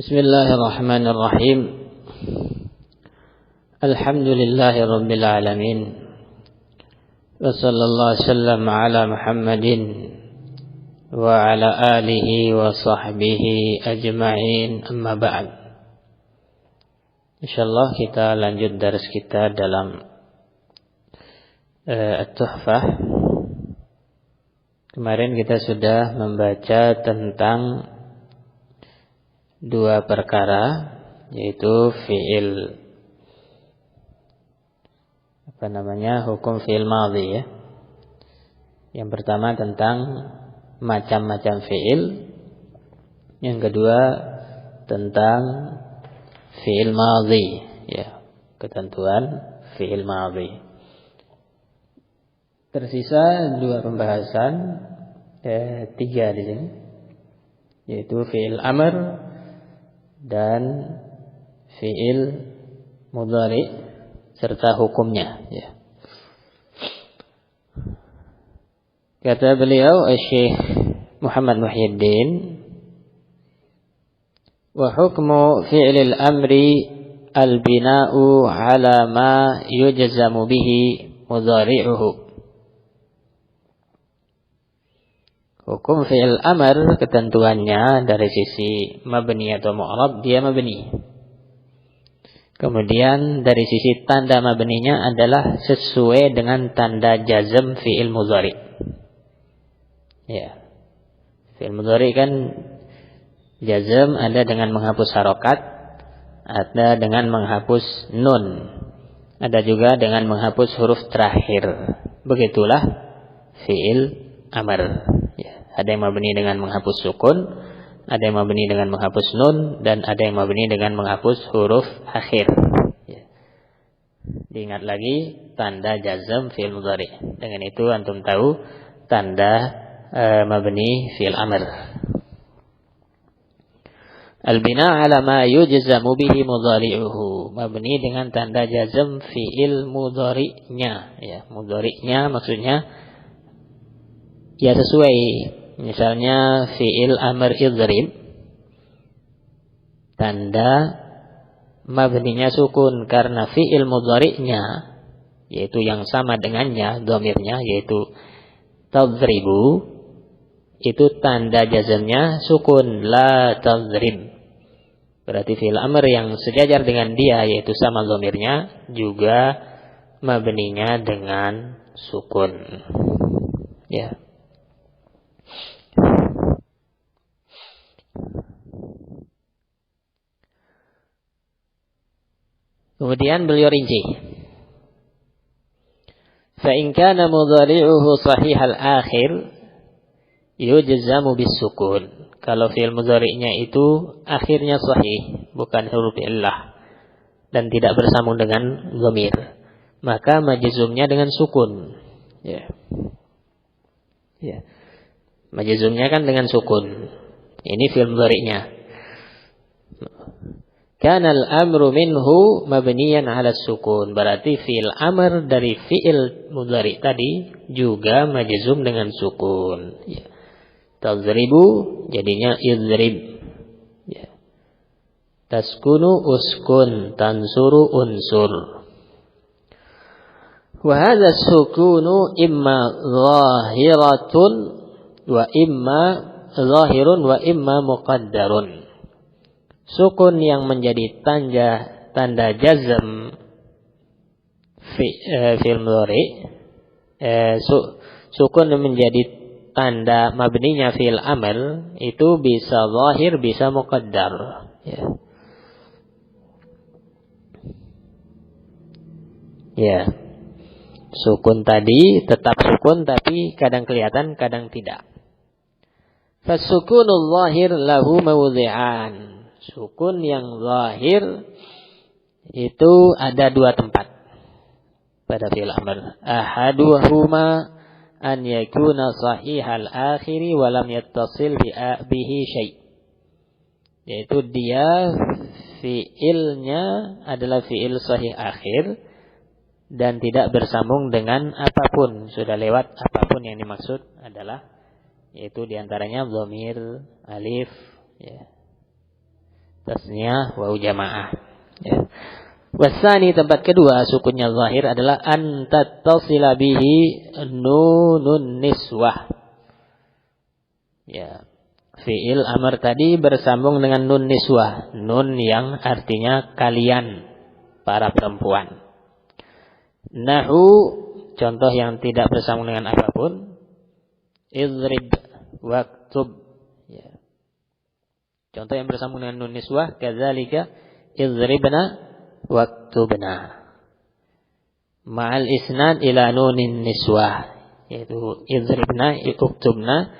Bismillahirrahmanirrahim. Alhamdulillahirabbil alamin. Wa sallallahu wasallam ala Muhammadin wa ala alihi wa sahbihi ajma'in. Amma ba'd. Insyaallah kita lanjut daras kita dalam At-Tuhfah. Kemarin kita sudah membaca tentang dua perkara, yaitu hukum fi'il madhi ya. Yang pertama tentang macam-macam fi'il. Yang kedua tentang fi'il madhi ya, ketentuan fi'il madhi. Tersisa dua pembahasan, tiga di sini, yaitu fi'il amr dan fi'il mudhari serta hukumnya ya. Kata beliau Syekh Muhammad Muhyiddin, wa hukmu fi'lil amri al-bina'u ala ma yujzamu bihi mudhari'uhu. Hukum fi'il amr, ketentuannya dari sisi mabni atau mu'rab, dia mabni. Kemudian dari sisi tanda mabninya adalah sesuai dengan tanda jazm fi'il mudhari. Ya. Fi'il mudhari kan jazm ada dengan menghapus harokat, ada dengan menghapus nun, ada juga dengan menghapus huruf terakhir. Begitulah fi'il amr. Ada yang mabni dengan menghapus sukun, ada yang mabni dengan menghapus nun, dan ada yang mabni dengan menghapus huruf akhir. Ya. Diingat lagi tanda jazm fi'il mudhari. Dengan itu antum tahu tanda mabni fi'il amr. Al-bina' ala ma yujzamu bihi mudhari'uhu. Mabni dengan tanda jazm fi'il mudhari'nya. Ya, mudhari'nya maksudnya ya sesuai. Misalnya fi'il amr idrib, tanda mabninya sukun karena fi'il mudhari'nya, yaitu yang sama dengannya, dhamirnya yaitu tadribu, itu tanda jazmnya sukun, la tadrib. Berarti fi'il amr yang sejajar dengan dia, yaitu sama dhamirnya, juga mabninya dengan sukun. Ya. Kemudian beliau rinci. Fa in kana mudhari'uhu sahihal akhir yujzamu bisukun. Kalau fi'il mudhari'nya itu akhirnya sahih, bukan huruf illah, dan tidak bersambung dengan dhamir, maka majzumnya dengan sukun. Ya. Ya. Majzumnya kan dengan sukun. Ini fi'il mudhari'nya. Kana al-amru minhu mabniyan 'ala sukun. Berarti fi'il amr dari fi'il mudhari tadi juga majzum dengan sukun. Ya. Tadribu jadinya idrib. Ya. Taskunu uskun, tansuru unsur. Wa hadha sukunu imma zahiratun wa imma zahirun wa imma muqaddarun. Sukun yang menjadi tanda jazm fi'il mudhari, sukun yang menjadi tanda mabninya fi'il amr itu bisa zahir, bisa muqaddar. Ya. Ya. Sukun tadi tetap sukun, tapi kadang kelihatan, kadang tidak. Fasukunul zahir lahu mawdhi'an. Sukun yang zahir itu ada dua tempat pada fi'il amr. Ahaduhuma an yakuna sahihal akhiri wa lam yattasil bihi syai'. Yaitu dia fi'ilnya adalah fi'il sahih akhir dan tidak bersambung dengan apapun, sudah lewat apapun yang dimaksud adalah, yaitu diantaranya dhamir, alif, ya. tasniyah waw jamaah. Ya. Wasani tempat kedua sukunnya zahir adalah an tattasila bihi nunun niswah. Ya. Fi'il amr tadi bersambung dengan nun niswah, nun yang artinya kalian para perempuan. Nahu contoh yang tidak bersambung dengan apapun. Idrib waktub. Ya. Contoh yang bersambung dengan nun niswah kadzalika idribna waktubna. Ma'al isnad ila nunin niswah, yaitu idribna uktubna,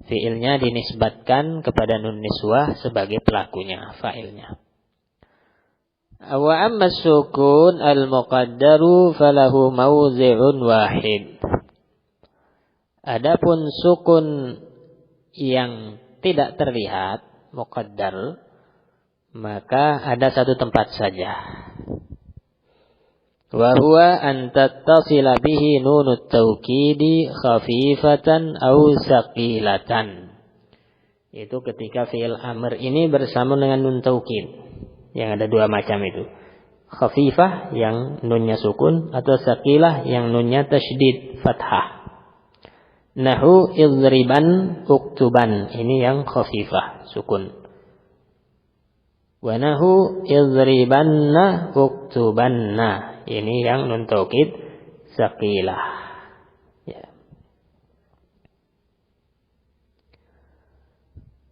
fiilnya dinisbatkan kepada nun niswah sebagai pelakunya, fa'ilnya. Wa amma sukun al-muqaddaru falahu mawdhi'un wahid. Adapun sukun yang tidak terlihat, muqaddar, maka ada satu tempat saja. Wa huwa an tattasila bihi nunut taukidi khafifatan aw saqilatan. Itu ketika fi'il amr ini bersambung dengan nun taukid. Yang ada dua macam itu. Khafifah yang nunnya sukun atau saqilah yang nunnya tasydid fathah. Nahu idriban uktuban, ini yang khafifah sukun. Wa nahu idribanna uktubanna, ini yang nun taukid saqilah. Ya.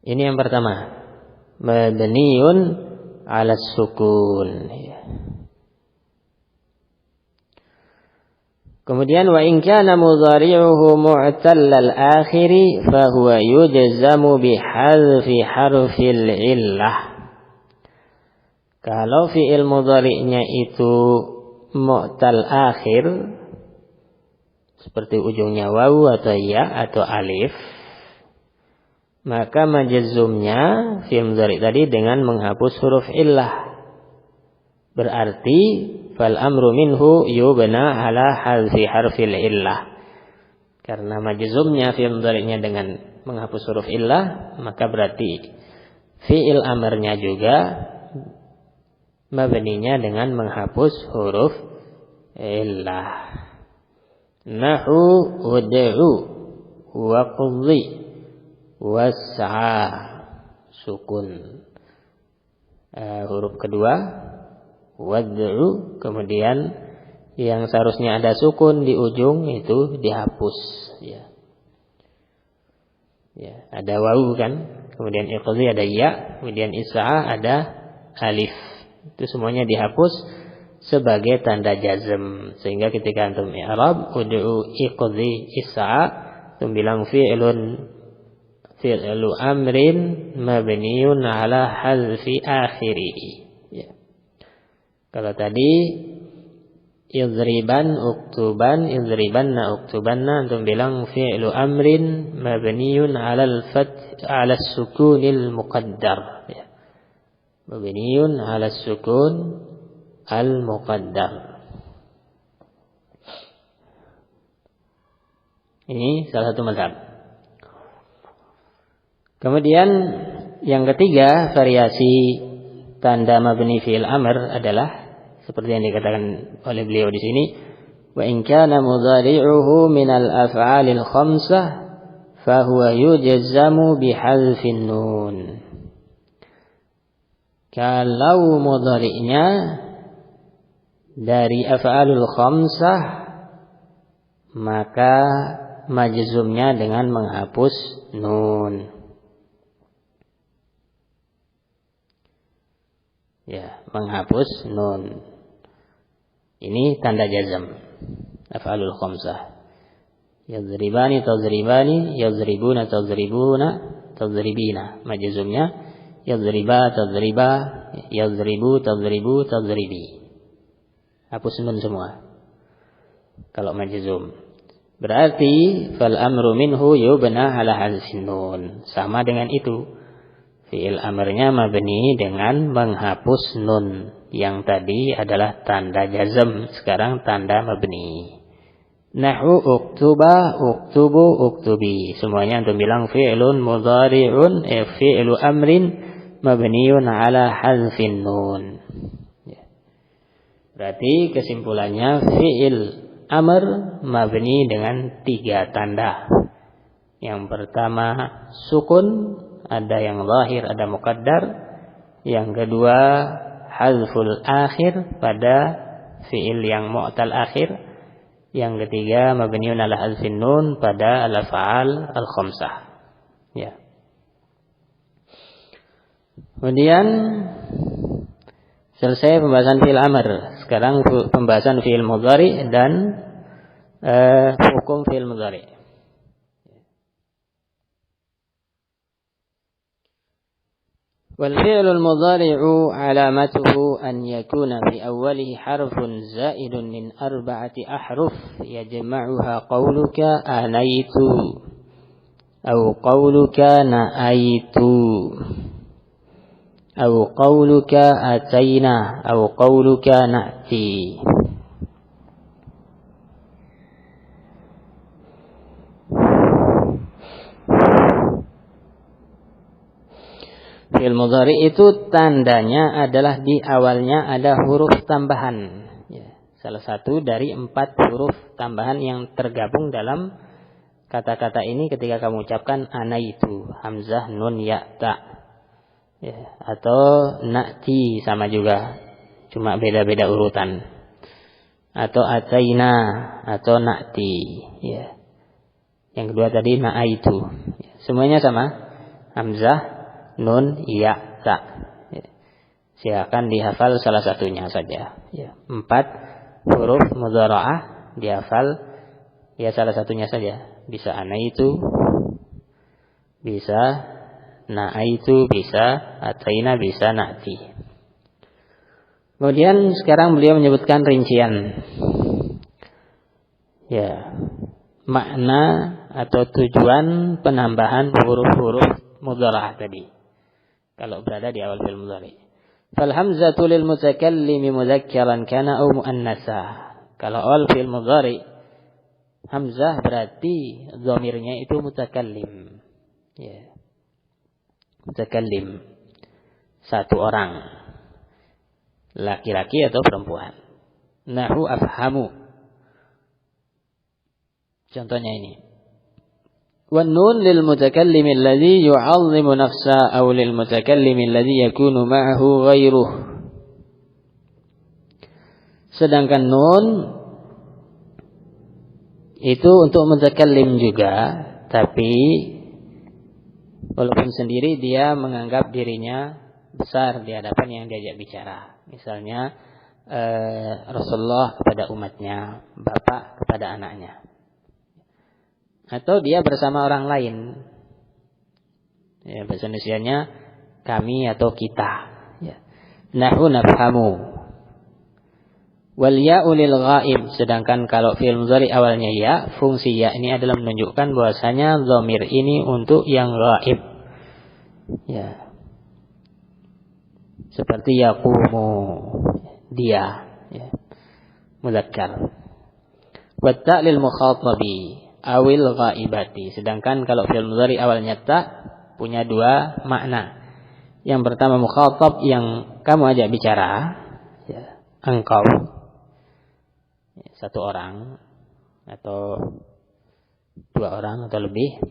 Ini yang pertama, mabniun 'ala sukun. Ya. Kemudian wa in kana mudhari'uhu mu'tallal akhiri fa huwa yujzamu bi hadfi harfil illah. Kalau fi'il mudhari'nya itu mu'tal akhir, seperti ujungnya wawu atau ya atau alif, maka majzumnya fi'il mudhari' tadi dengan menghapus huruf illah. Berarti fal amru minhu yubna ala hadfi harfil illah. Karena majzumnya fi'il mudhari'nya dengan menghapus huruf illah, maka berarti fi'il amrnya juga mabninya dengan menghapus huruf illah. Nahu ud'u waqdi was'a, sukun. Huruf kedua wad'u, kemudian yang seharusnya ada sukun di ujung itu dihapus. Ya. Ya, ada wawu kan, kemudian iqdi ada ya, kemudian is'a ada alif. Itu semuanya dihapus sebagai tanda jazm, sehingga ketika antum i'rab ud'u iqdi is'a, antum bilang fi'lu amrin mabniun ala hazfi akhirih. Ya. Kalau tadi idriban uktuban idribanna uktubanna, antum bilang fi'lu amrin mabniun ala al-fath ala as-sukunil muqaddar. Ya. Mabniun ala sukun al-muqaddar. Ini salah satu mazhab. Kemudian yang ketiga, variasi tanda mabni fi'il amr adalah seperti yang dikatakan oleh beliau di sini, wa in kana mudhari'uhu min al-af'alil khamsah fa huwa yujzamu bi hadfin nun. Kalau mudhari'nya dari af'alul khamsah, maka majzumnya dengan menghapus nun. Ya, menghapus nun. Ini tanda jazm. Af'alul khamsah. Yadribani tadribani, yadribuna tadribuna, tadribina. Majzumnya yadriba tadriba, yadribu tadribu tadribi. Hapus nun semua kalau majzum. Berarti fal amru minhu yubna ala hazfin nun. Sama dengan itu, fi'il amrnya mabni dengan menghapus nun. Yang tadi adalah tanda jazm, sekarang tanda mabni. Nahu uktuba uktubu uktubi, semuanya antum bilang fi'lun mudhari'un fi'lu amrin mabniun ala hazfin nun. Berarti kesimpulannya fi'il amr mabni dengan 3 tanda. Yang pertama sukun, ada yang zahir, ada muqaddar. Yang kedua hazful akhir pada fi'il yang mu'tal akhir. Yang ketiga mabniun ala hazfin nun pada al-af'al al-khamsah. Ya. Kemudian selesai pembahasan fi'il amr. Sekarang pembahasan fi'il mudhari dan hukum fi'il mudhari. والفعل المضارع علامته أن يكون في أوله حرف زائد من 4 أحرف يجمعها قولك آنيت أو قولك نأيت أو قولك أتينا أو قولك نأتي. Fi'il mudhari itu tandanya adalah di awalnya ada huruf tambahan. Ya, salah satu dari 4 huruf tambahan yang tergabung dalam kata-kata ini ketika kamu ucapkan anaitu, hamzah, nun, ya, ta. Ya, atau na'ti sama juga, cuma beda-beda urutan. Atau ataina atau na'ti. Ya. Yang kedua tadi na'aitu. Ya, semuanya sama, hamzah, nun, ya, ta. Ya. Silakan dihafal salah satunya saja. Ya. 4 huruf mudhara'ah dihafal, ya salah satunya saja. Bisa anaitu, bisa na'aitu, bisa ataina, bisa na'ti. Kemudian sekarang beliau menyebutkan rincian. Ya. Makna atau tujuan penambahan huruf-huruf mudhara'ah tadi. Kalau berada di awal fi'il mudhari. Fal hamzatu lil mutakallimi mudzakkaran kana aw muannatsa. Kalau awal fi'il mudhari hamzah berarti dhamirnya itu mutakallim. Ya. Mutakallim. Satu orang. Laki-laki atau perempuan. Nahu afhamu. Contohnya ini. والنون للمتكلم الذي يعظم نفسه أو للمتكلم الذي يكون معه غيره. Sedangkan nun itu untuk mutakallim juga, tapi walaupun sendiri dia menganggap dirinya besar di hadapan yang diajak bicara. Misalnya Rasulullah kepada umatnya, bapak kepada anaknya. Atau dia bersama orang lain. Ya, bahasa Indonesianya kami atau kita. Ya. Nahu nafhamu. Wal ya'u lil ghaib. Sedangkan kalau fi'il mudhari awalnya ya, fungsi ya ini adalah menunjukkan bahwasanya dhamir ini untuk yang ghaib. Ya. Seperti yaqumu, dia. Ya. Mudzakkar. Wa ta' lil mukhatabi. Awil ghaibati. Sedangkan kalau fi'il mudhari awalnya ta punya 2 makna. Yang pertama mukhatab yang kamu ajak bicara, ya, engkau, ya, 1 orang atau 2 orang atau lebih,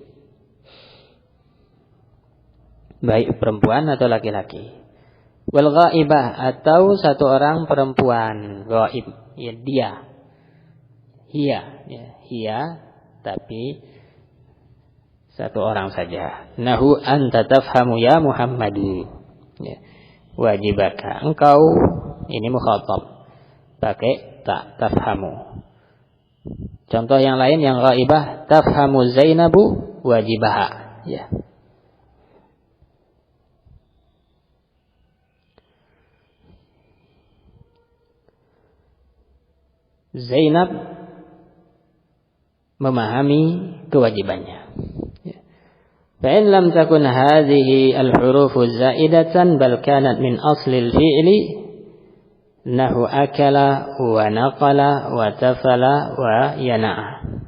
baik perempuan atau laki-laki. Wal ghaibah atau 1 orang perempuan, ghaib, ya dia, hiya, ya, hiya. Tapi 1 orang saja. Nahu anta tafhamu ya Muhammadu. Ya. Wajibaka. Engkau ini mukhatab. Pakai tak tafhamu. Contoh yang lain yang ghaibah, tafhamu Zainabu wajibaha. Ya. Zainab memahami kewajibannya. Fa'in lam takun hadhihi al-hurufu zaidatan bal kanat min asli al-fi'li nahu akala wa naqala wa tafala wa yana'a.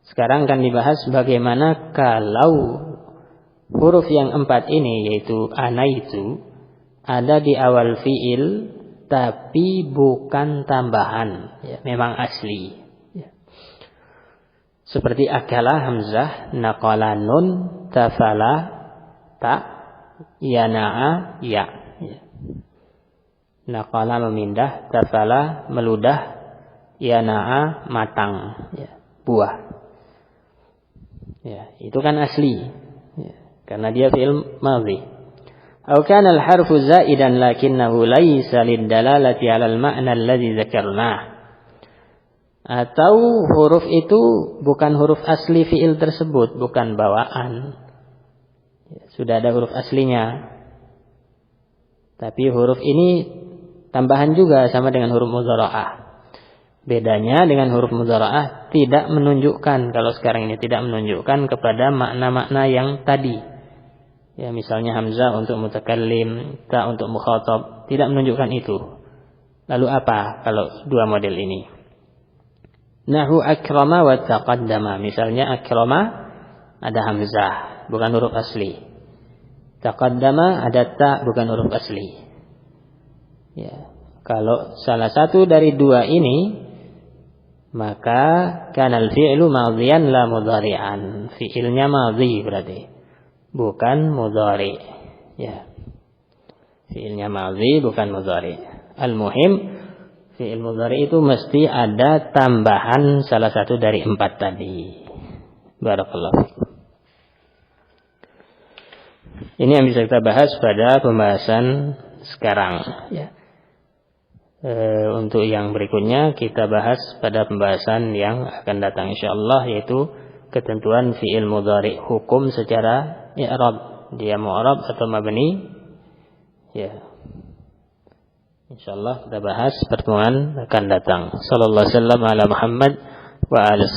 Sekarang akan dibahas bagaimana kalau huruf yang 4 ini yaitu anaitu ada di awal fiil tapi bukan tambahan, ya, memang asli. Ya. Seperti akala hamzah, naqala nun, tafala ta, yana'a ya. Ya. Naqala memindah, tafala meludah, yana'a matang, ya, buah. Ya, itu kan asli. Ya, karena dia fi'il madhi. Atau kana al-harfu zaidan lakinnahu laysa lid-dalalati 'ala al-ma'na alladhi dzakarnah. Atau huruf itu bukan huruf asli fi'il tersebut, bukan bawaan. Ya, sudah ada huruf aslinya. Tapi huruf ini tambahan juga sama dengan huruf mudhara'ah. Bedanya dengan huruf mudhara'ah tidak menunjukkan, kalau sekarang ini tidak menunjukkan kepada makna-makna yang tadi. Ya, misalnya hamzah untuk mutakallim, ta untuk mukhatab, tidak menunjukkan itu. Lalu apa kalau dua model ini? Nahu akrama wa taqaddama. Misalnya akrama ada hamzah, bukan huruf asli. Taqaddama ada ta, bukan huruf asli. Ya, kalau salah satu dari dua ini, maka kanal fi'lu madhiyan la mudhari'an. Fi'ilnya madhi berarti, bukan mudhari. Ya. Fi'ilnya madhi bukan mudhari. Al-muhim fi'il mudhari itu mesti ada tambahan salah satu dari 4 tadi. Barakallahu fikum. Ini yang bisa kita bahas pada pembahasan sekarang, ya. Untuk yang berikutnya kita bahas pada pembahasan yang akan datang insyaallah, yaitu ketentuan fi'il mudhari, hukum secara i'rab, dia mu'rab atau mabni. Ya. Insyaallah kita bahas pertemuan akan datang. Sallallahu alaihi wasallam ala Muhammad wa alihi